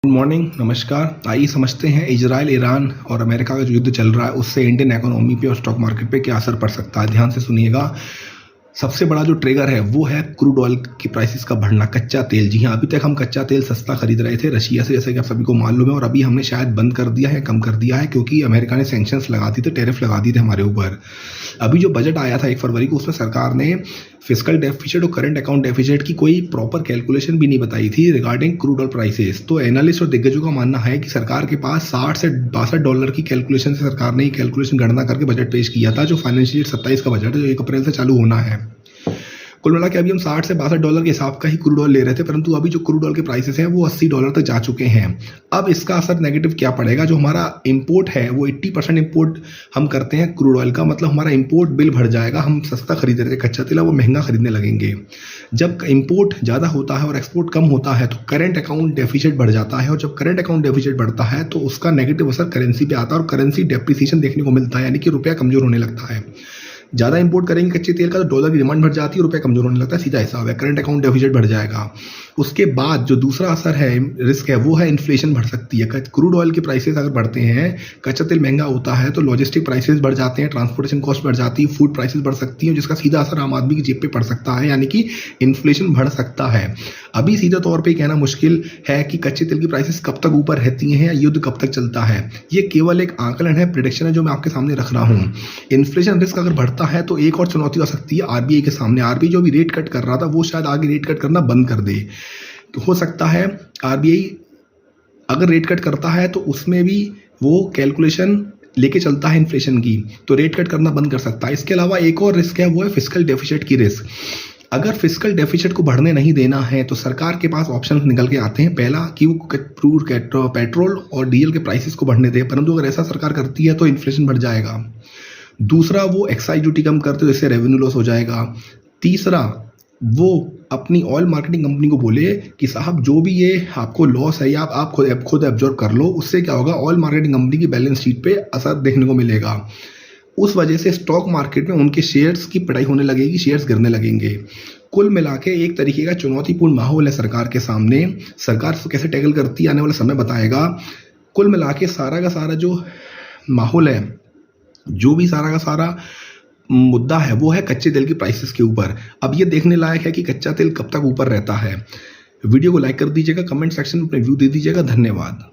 Good morning, नमस्कार। आइए समझते हैं इजराइल, ईरान और अमेरिका का जो युद्ध चल रहा है उससे इंडियन इकोनॉमी पे और स्टॉक मार्केट पे क्या असर पड़ सकता है। ध्यान से सुनिएगा। सबसे बड़ा जो ट्रिगर है वो है क्रूड ऑयल की प्राइसेस का बढ़ना, कच्चा तेल। जी हाँ, अभी तक हम कच्चा तेल सस्ता खरीद रहे थे रशिया से, जैसे कि आप सभी को मालूम है, और अभी हमने शायद बंद कर दिया है, कम कर दिया है, क्योंकि अमेरिका ने सैंक्शंस लगा दी थे, टैरिफ लगा दी थे हमारे ऊपर। अभी जो बजट आया था 1 फरवरी को, उसमें सरकार ने फिस्कल डेफिसिट और करंट अकाउंट डेफिसिट की कोई प्रॉपर कैलकुलेशन भी नहीं बताई थी रिगार्डिंग क्रूड ऑयल प्राइसेस। तो एनालिस्ट और दिग्गजों का मानना है कि सरकार के पास 60 से $62 की कैलकुलेशन से सरकार ने ये कैलकुलेशन गणना करके बजट पेश किया था, जो फाइनेंशियल 27 का बजट है, जो 1 अप्रैल से चालू होना है। कुल मिला के अभी हम 60 से $62 के हिसाब का ही क्रूड ऑयल ले रहे थे, परंतु अभी जो क्रूड ऑयल के प्राइसेस हैं वो $80 तक जा चुके हैं। अब इसका असर नेगेटिव क्या पड़ेगा? जो हमारा इंपोर्ट है वो 80% इंपोर्ट हम करते हैं क्रूड ऑयल का, मतलब हमारा इंपोर्ट बिल बढ़ जाएगा। हम सस्ता खरीद रहे थे कच्चा तेल, वो महंगा खरीदने लगेंगे। जब इंपोर्ट ज़्यादा होता है और एक्सपोर्ट कम होता है तो करंट अकाउंट डेफिसिट बढ़ जाता है, और जब करंट अकाउंट डेफिसिट बढ़ता है तो उसका नेगेटिव असर करेंसी पे आता है और करेंसी डेप्रिसिएशन देखने को मिलता है, यानी कि रुपया कमजोर होने लगता है। ज़्यादा इंपोर्ट करेंगे कच्चे तेल का तो डॉलर की डिमांड बढ़ जाती है, रुपया कमजोर होने लगता है, सीधा हिसाब है, करंट अकाउंट डेफिसिट बढ़ जाएगा। उसके बाद जो दूसरा असर है, रिस्क है, वो है इन्फ्लेशन बढ़ सकती है। क्रूड ऑयल के प्राइसेस अगर बढ़ते हैं, कच्चा तेल महंगा होता है तो लॉजिस्टिक प्राइसेस बढ़ जाते हैं, ट्रांसपोर्टेशन कॉस्ट बढ़ जाती है, फूड प्राइसेस बढ़ सकती हैं, जिसका सीधा असर आम आदमी की जेब पे पड़ सकता है, यानी कि इन्फ्लेशन बढ़ सकता है। अभी सीधे तौर पे कहना मुश्किल है कि कच्चे तेल की प्राइसेस कब तक ऊपर रहती हैं या युद्ध कब तक चलता है। ये केवल एक आकलन है, प्रिडिक्शन है, जो मैं आपके सामने रख रहा हूँ। इन्फ्लेशन रिस्क अगर बढ़ता है तो एक और चुनौती आ सकती है आरबीआई के सामने। आरबीआई जो भी रेट कट कर रहा था वो शायद आगे रेट कट करना बंद कर दे। तो हो सकता है आरबीआई अगर रेट कट करता है तो उसमें भी वो कैलकुलेशन लेके चलता है इन्फ्लेशन की, तो रेट कट करना बंद कर सकता है। इसके अलावा एक और रिस्क है, वो है फिस्कल डेफिसिट की रिस्क। अगर फिस्कल डेफिसिट को बढ़ने नहीं देना है तो सरकार के पास ऑप्शन निकल के आते हैं। पहला कि वो पेट्रोल और डीजल के प्राइसेस को बढ़ने दे, परंतु अगर ऐसा सरकार करती है तो इन्फ्लेशन बढ़ जाएगा। दूसरा, वो एक्साइज ड्यूटी कम करते, जिससे रेवेन्यू लॉस हो जाएगा। तीसरा, वो अपनी ऑयल मार्केटिंग कंपनी को बोले कि साहब जो भी ये आपको लॉस है या आप खुद एब्जॉर्ब कर लो, उससे क्या होगा, ऑयल मार्केटिंग कंपनी की बैलेंस शीट पे असर देखने को मिलेगा। उस वजह से स्टॉक मार्केट में उनके शेयर्स की पिटाई होने लगेगी, शेयर्स गिरने लगेंगे। कुल मिला के एक तरीके का चुनौतीपूर्ण माहौल है सरकार के सामने। सरकार इसको कैसे टैकल करती है आने वाला समय बताएगा। कुल मिला के सारा का सारा जो माहौल है, जो भी सारा का सारा मुद्दा है, वो है कच्चे तेल की प्राइसेस के ऊपर। अब ये देखने लायक है कि कच्चा तेल कब तक ऊपर रहता है। वीडियो को लाइक कर दीजिएगा, कमेंट सेक्शन में अपने व्यू दे दीजिएगा। धन्यवाद।